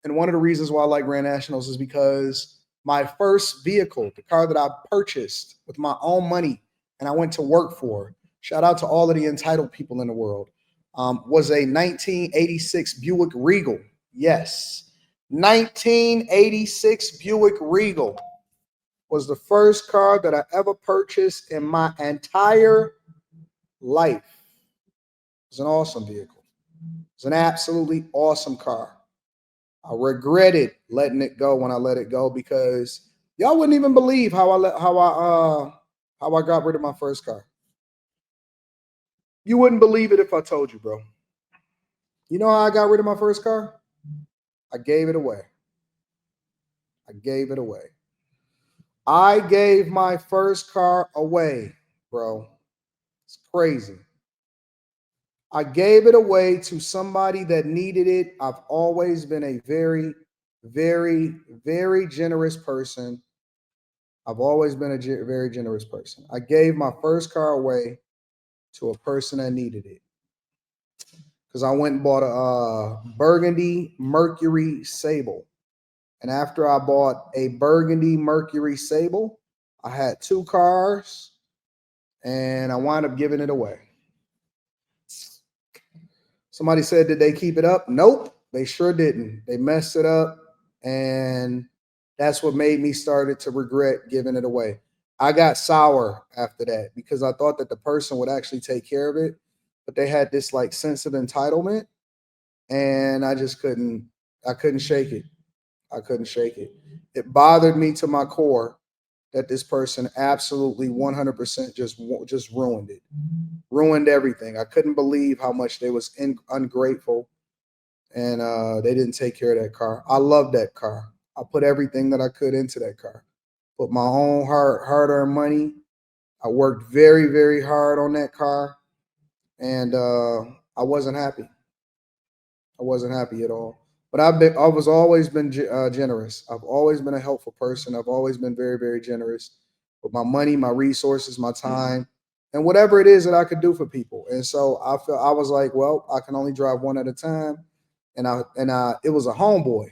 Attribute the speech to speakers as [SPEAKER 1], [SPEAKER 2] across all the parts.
[SPEAKER 1] And one of the reasons why I like Grand Nationals is because my first vehicle, the car that I purchased with my own money and I went to work for, shout out to all of the entitled people in the world, was a 1986 Buick Regal. Yes, 1986 Buick Regal was the first car that I ever purchased in my entire life. It was an awesome vehicle. It's an absolutely awesome car. I regretted letting it go when I let it go because y'all wouldn't even believe how I got rid of my first car. You wouldn't believe it if I told you, bro. You know how I got rid of my first car? I gave it away. I gave it away. I gave my first car away, bro. It's crazy. I gave it away to somebody that needed it. I've always been a very, very, very generous person. I've always been a very generous person. I gave my first car away to a person that needed it because I went and bought a Burgundy Mercury Sable. And after I bought a Burgundy Mercury Sable, I had two cars and I wound up giving it away. Somebody said, did they keep it up? Nope, they sure didn't. They messed it up. And that's what made me started to regret giving it away. I got sour after that because I thought that the person would actually take care of it, but they had this like sense of entitlement, and I couldn't shake it. I couldn't shake it. It bothered me to my core that this person absolutely 100% just ruined it, ruined everything. I couldn't believe how much they was ungrateful, and they didn't take care of that car. I love that car. I put everything that I could into that car. Put my own hard-earned money. I worked very, very hard on that car, and I wasn't happy. I wasn't happy at all. But I was always been generous. I've always been a helpful person. I've always been very, very generous with my money, my resources, my time, and whatever it is that I could do for people. And so I was like, well, I can only drive one at a time. And it was a homeboy,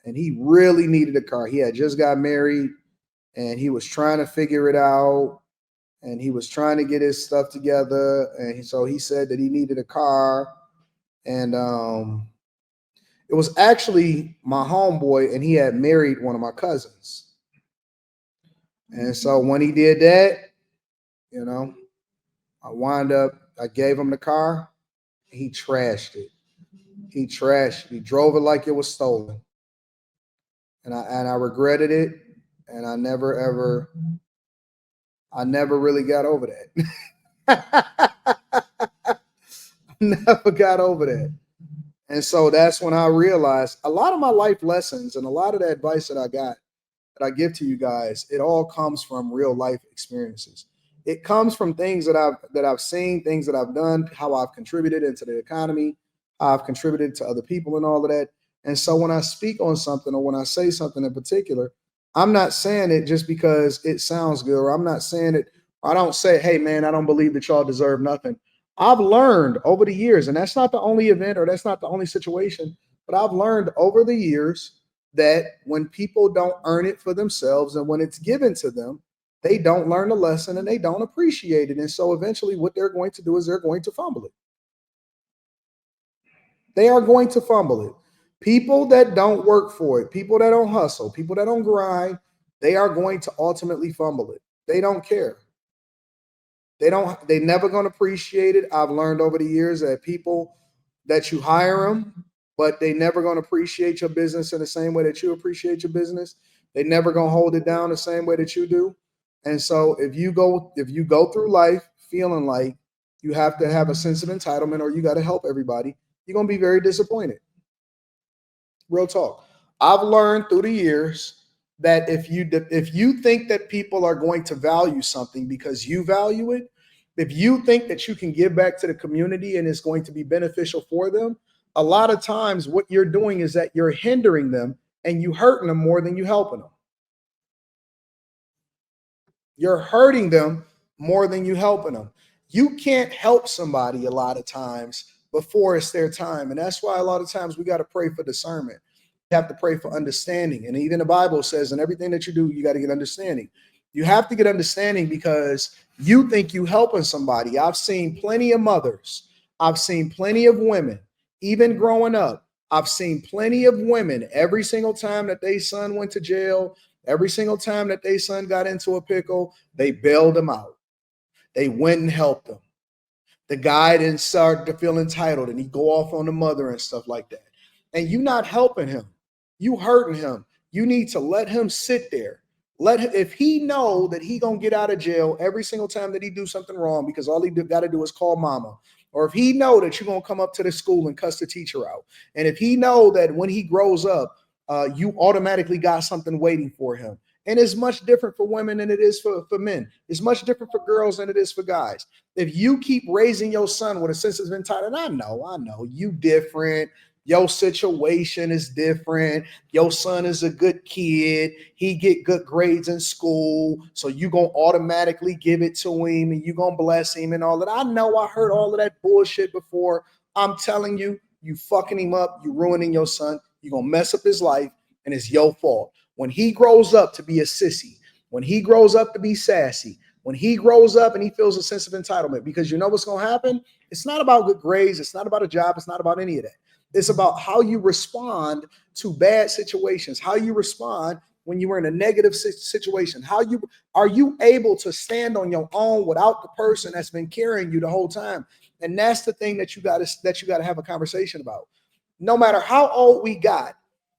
[SPEAKER 1] and he really needed a car. He had just got married, and he was trying to figure it out, and he was trying to get his stuff together. And so he said that he needed a car, and it was actually my homeboy, and he had married one of my cousins. And so when he did that, you know, I gave him the car. He trashed it. He trashed it. He drove it like it was stolen. And I regretted it. And I never really got over that. Never got over that. And so that's when I realized a lot of my life lessons and a lot of the advice that I got that I give to you guys, it all comes from real life experiences. It comes from things that I've seen, things that I've done, how I've contributed into the economy, how I've contributed to other people and all of that. And so when I speak on something or when I say something in particular, I'm not saying it just because it sounds good, or I'm not saying it, I don't say, hey man, I don't believe that y'all deserve nothing. I've learned over the years, and that's not the only event or that's not the only situation, but I've learned over the years that when people don't earn it for themselves and when it's given to them, they don't learn the lesson and they don't appreciate it. And so eventually, what they're going to do is they're going to fumble it. They are going to fumble it. People that don't work for it, people that don't hustle, people that don't grind, they are going to ultimately fumble it. They don't care. They never going to appreciate it. I've learned over the years that people that you hire them, but they never going to appreciate your business in the same way that you appreciate your business. They never going to hold it down the same way that you do. And so if you go through life feeling like you have to have a sense of entitlement or you got to help everybody, you're going to be very disappointed. Real talk. I've learned through the years that if you think that people are going to value something because you value it, if you think that you can give back to the community and it's going to be beneficial for them, a lot of times what you're doing is that you're hindering them and you hurting them more than you helping them. You're hurting them more than you helping them. You can't help somebody a lot of times before it's their time. And that's why a lot of times we got to pray for discernment. You have to pray for understanding. And even the Bible says, in everything that you do, you got to get understanding. You have to get understanding because you think you helping somebody. I've seen plenty of mothers. I've seen plenty of women, even growing up. I've seen plenty of women every single time that their son went to jail, every single time that their son got into a pickle, they bailed him out. They went and helped him. The guy didn't start to feel entitled and he go off on the mother and stuff like that. And you not helping him. You hurting him. You need to let him sit there. Let him, if he know that he gonna get out of jail every single time that he do something wrong because all he got to do is call mama, or if he know that you're gonna come up to the school and cuss the teacher out, and if he know that when he grows up, you automatically got something waiting for him. And it's much different for women than it is for men. It's much different for girls than it is for guys. If you keep raising your son with a sense of entitlement, I know, you different. Your situation is different. Your son is a good kid. He get good grades in school. So you going to automatically give it to him and you going to bless him and all that. I know I heard all of that bullshit before. I'm telling you, you fucking him up. You ruining your son. You're going to mess up his life and it's your fault. When he grows up to be a sissy, when he grows up to be sassy, when he grows up and he feels a sense of entitlement, because you know what's going to happen? It's not about good grades. It's not about a job. It's not about any of that. It's about how you respond to bad situations, how you respond when you were in a negative situation. Are you able to stand on your own without the person that's been carrying you the whole time? And that's the thing that you got to have a conversation about. No matter how old we got,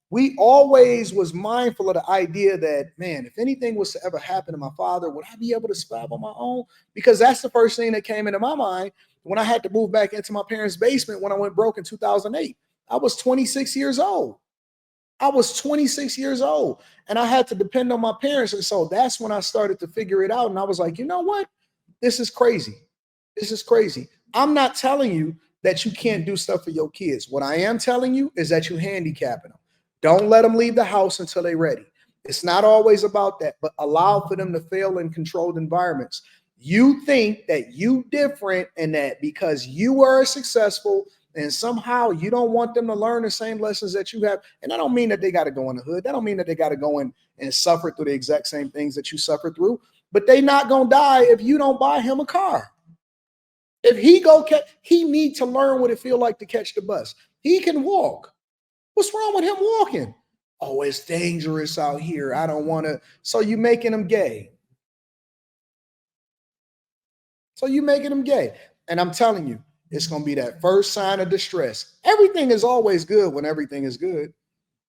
[SPEAKER 1] we always was mindful of the idea that, man, if anything was to ever happen to my father, would I be able to survive on my own? Because that's the first thing that came into my mind when I had to move back into my parents' basement when I went broke in 2008. I was 26 years old. And I had to depend on my parents. And so that's when I started to figure it out. And I was like, you know what? This is crazy. I'm not telling you that you can't do stuff for your kids. What I am telling you is that you handicapping them. Don't let them leave the house until they're ready. It's not always about that, but allow for them to fail in controlled environments. You think that you different and that because you are successful and somehow you don't want them to learn the same lessons that you have. And I don't mean that they got to go in the hood. That don't mean that they got to go in and suffer through the exact same things that you suffered through, but they not going to die if you don't buy him a car. If he need to learn what it feel like to catch the bus. He can walk. What's wrong with him walking? Oh, it's dangerous out here. I don't want to. So you making him gay. And I'm telling you, it's going to be that first sign of distress. Everything is always good when everything is good.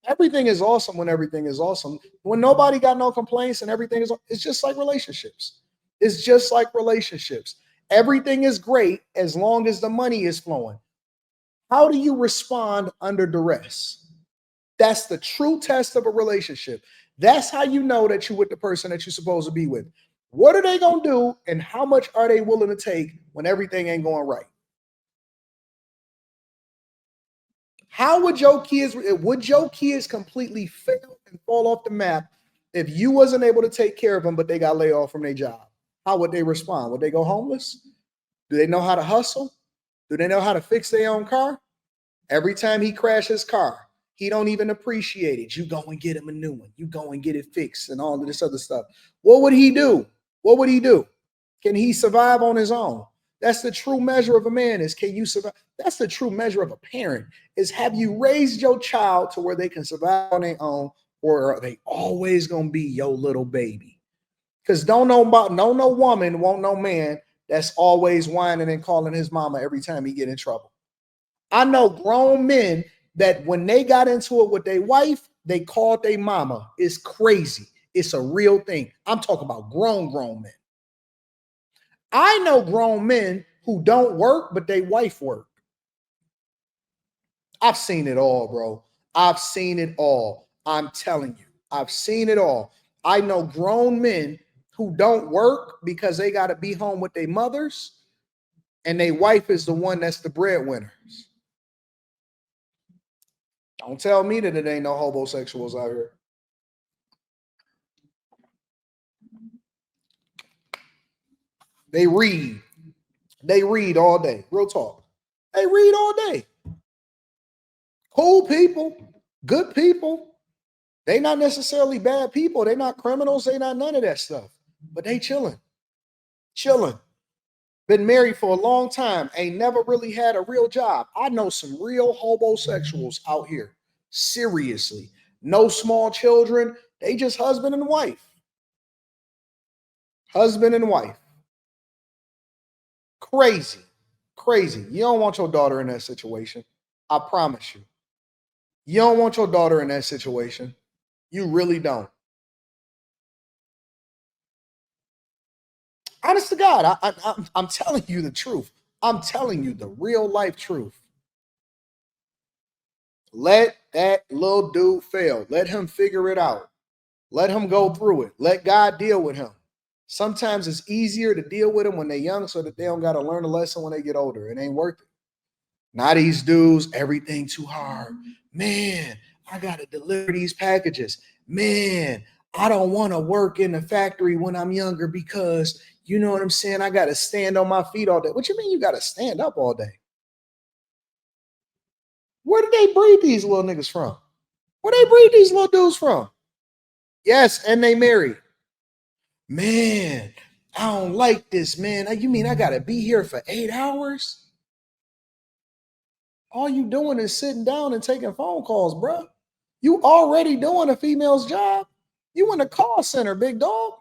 [SPEAKER 1] Everything is awesome when everything is awesome. When nobody got no complaints and everything is, it's just like relationships. Everything is great as long as the money is flowing. How do you respond under duress? That's the true test of a relationship. That's how you know that you're with the person that you're supposed to be with. What are they going to do and how much are they willing to take when everything ain't going right? How would your kids completely fail and fall off the map if you wasn't able to take care of them, but they got laid off from their job? How would they respond? Would they go homeless? Do they know how to hustle? Do they know how to fix their own car? Every time he crashes his car, he don't even appreciate it. You go and get him a new one. You go and get it fixed and all of this other stuff. What would he do? Can he survive on his own? That's the true measure of a man is can you survive? That's the true measure of a parent is have you raised your child to where they can survive on their own or are they always going to be your little baby? Because no woman, won't no man that's always whining and calling his mama every time he get in trouble. I know grown men that when they got into it with their wife, they called their mama. It's crazy. It's a real thing. I'm talking about grown men. I know grown men who don't work, but they wife work. I've seen it all, bro. I've seen it all. I'm telling you, I've seen it all. I know grown men who don't work because they got to be home with their mothers, and their wife is the one that's the breadwinners. Don't tell me that it ain't no homosexuals out here. They read. They read all day. Real talk. They read all day. Cool people. Good people. They not necessarily bad people. They not criminals. They not none of that stuff. But they chilling. Chilling. Been married for a long time. Ain't never really had a real job. I know some real homosexuals out here. Seriously. No small children. They just husband and wife. Husband and wife. Crazy. Crazy. You don't want your daughter in that situation. I promise you. You don't want your daughter in that situation. You really don't. Honest to God, I'm telling you the truth. I'm telling you the real life truth. Let that little dude fail. Let him figure it out. Let him go through it. Let God deal with him. Sometimes it's easier to deal with them when they're young so that they don't got to learn a lesson when they get older. It ain't worth it. Now these dudes, everything too hard. Man, I got to deliver these packages. Man, I don't want to work in the factory when I'm younger because you know what I'm saying? I got to stand on my feet all day. What you mean you got to stand up all day? Where did they breed these little niggas from? Where they breed these little dudes from? Yes, and they married. Man, I don't like this, man. You mean I got to be here for 8 hours? All you doing is sitting down and taking phone calls, bro. You already doing a female's job. You in the call center, big dog.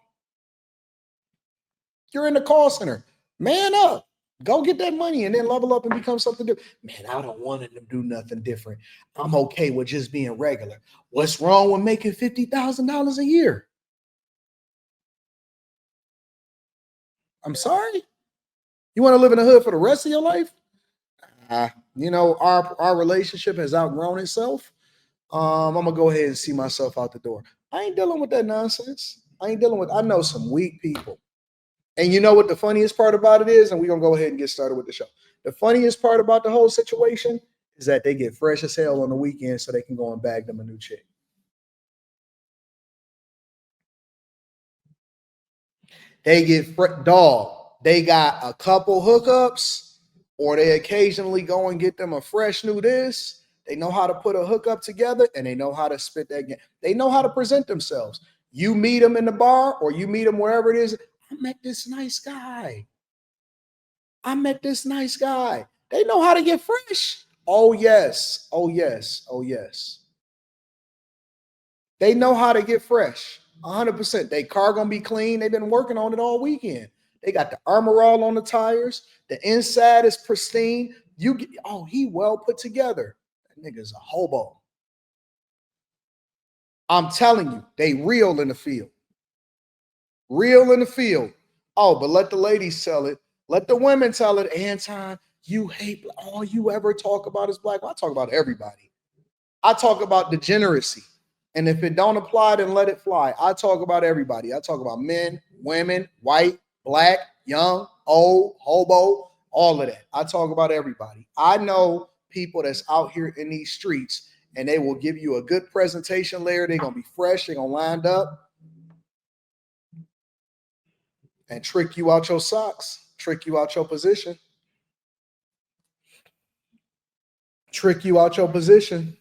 [SPEAKER 1] You're in the call center. Man up. Go get that money and then level up and become something different. Man, I don't want to do nothing different. I'm okay with just being regular. What's wrong with making $50,000 a year? I'm sorry. You want to live in the hood for the rest of your life? Our relationship has outgrown itself. I'm gonna go ahead and see myself out the door. I ain't dealing with that nonsense. I know some weak people. And you know what the funniest part about it is? And we're gonna go ahead and get started with the show. The funniest part about the whole situation is that they get fresh as hell on the weekend so they can go and bag them a new chick. They get dog. They got a couple hookups, or they occasionally go and get them a fresh new this. They know how to put a hookup together, and they know how to spit that game. They know how to present themselves. You meet them in the bar, or you meet them wherever it is. I met this nice guy. I met this nice guy. They know how to get fresh. Oh yes. Oh yes. Oh yes. They know how to get fresh. 100%. They car gonna be clean. They've been working on it all weekend. They got the armor all on the tires. The inside is pristine. He well put together. That nigga's a hobo. I'm telling you, they real in the field. Real in the field. Oh, but let the ladies tell it. Let the women tell it. Anton, you hate all you ever talk about is black. Well, I talk about everybody. I talk about degeneracy. And if it don't apply, then let it fly. I talk about everybody. I talk about men, women, white, black, young, old, hobo, all of that. I talk about everybody. I know people that's out here in these streets and they will give you a good presentation layer. They're going to be fresh. They're going to line up and trick you out your socks, trick you out your position, trick you out your position.